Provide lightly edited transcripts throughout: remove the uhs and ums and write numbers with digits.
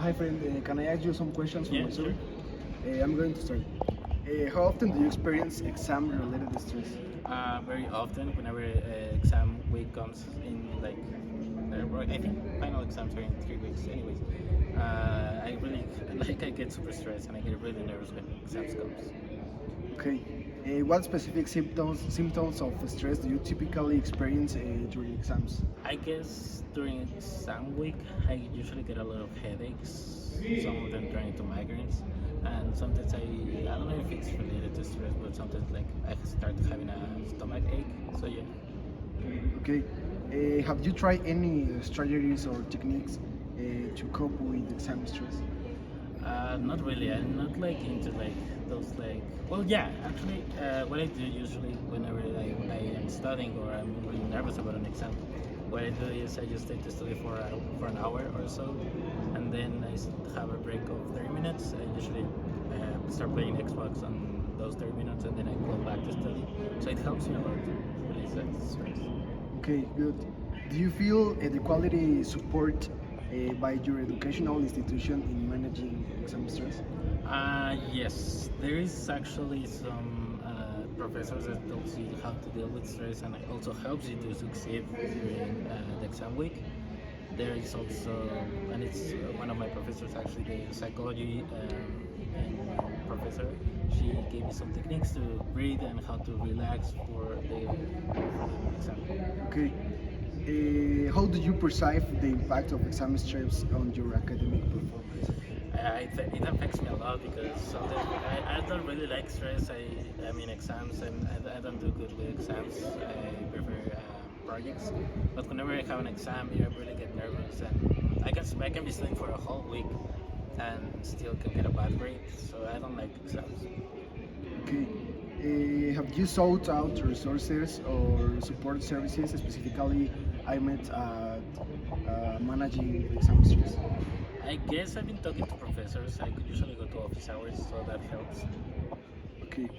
Hi friend, can I ask you some questions from Yeah, myself? sure. I'm going to start. How often do you experience exam-related stress? Very often, whenever exam week comes in, like I think final exams are in 3 weeks, anyways. I really I get super stressed and I get really nervous when exams comes. Okay. What specific symptoms of stress do you typically experience during exams? I guess during exam week, I usually get a lot of headaches. Some of them turn into migraines, and sometimes I don't know if it's related to stress, but sometimes like I start having a stomach ache. So yeah. Okay. Have you tried any strategies or techniques to cope with exam stress? Not really. I'm not like into like those like. Well, yeah. Actually, what I do usually whenever I am studying or I'm really nervous about an exam, what I do is I just take the study for an hour or so, and then have a break of 30 minutes. I usually start playing Xbox on those 30 minutes, and then I go back to study. So it helps me a lot to release that stress. Okay, good. Do you feel the quality support by your educational institution in managing exam stress? Yes, there is actually some professors that tells you how to deal with stress and it also helps you to succeed during the exam week. There is also, and it's one of my professors actually, the psychology professor. She gave me some techniques to breathe and how to relax for the exam. Okay. How do you perceive the impact of exam stress on your academic performance? It affects me a lot because sometimes I don't really like stress. I mean exams and I don't do good with exams. I prefer projects. But whenever I have an exam, I really get nervous and I can be studying for a whole week and still can get a bad grade. So I don't like exams. Okay. Have you sought out resources or support services, specifically aimed at managing exam stress? I guess I've been talking to professors. I could usually go to office hours, so that helps. Okay.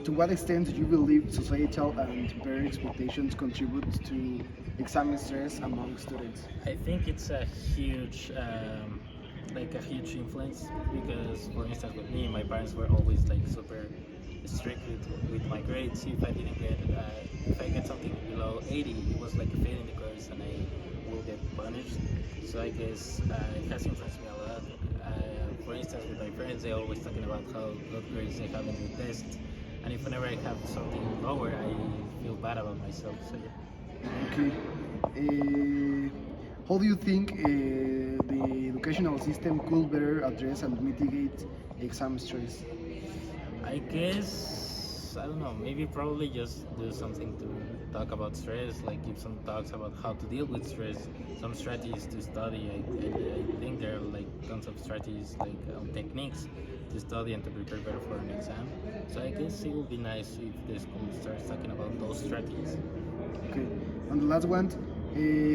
To what extent do you believe societal and peer expectations contribute to exam stress among students? I think it's a huge, like a huge influence because, for instance, with me, my parents were always like super strict with my grades. If I get something below 80, it was like a fail in the course, and I will get punished. So I guess it has influenced me a lot. For instance, with my friends, they're always talking about how good grades they have in the tests, and if whenever I have something lower, I feel bad about myself. So yeah. Okay. Uh, how do you think the educational system could better address and mitigate exam stress? I guess I don't know. Maybe probably just do something to talk about stress, like give some talks about how to deal with stress, some strategies to study. I think there are like tons of strategies, like techniques to study and to prepare better for an exam. So I guess it would be nice if the school starts talking about those strategies. Okay. And the last one,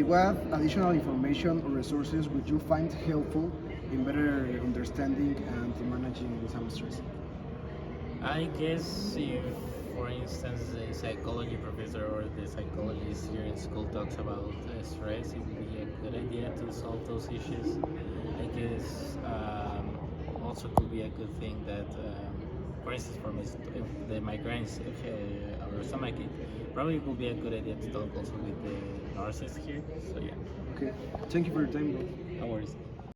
what additional information or resources would you find helpful in better understanding and managing exam stress? I guess if, for instance, the psychology professor or the psychologist here in school talks about stress, it would be a good idea to solve those issues. I guess also could be a good thing that, for instance, for me, if the migraines or stomachache, probably it would be a good idea to talk also with the nurses here. So yeah, Okay. Thank you for your time, bro. no worries.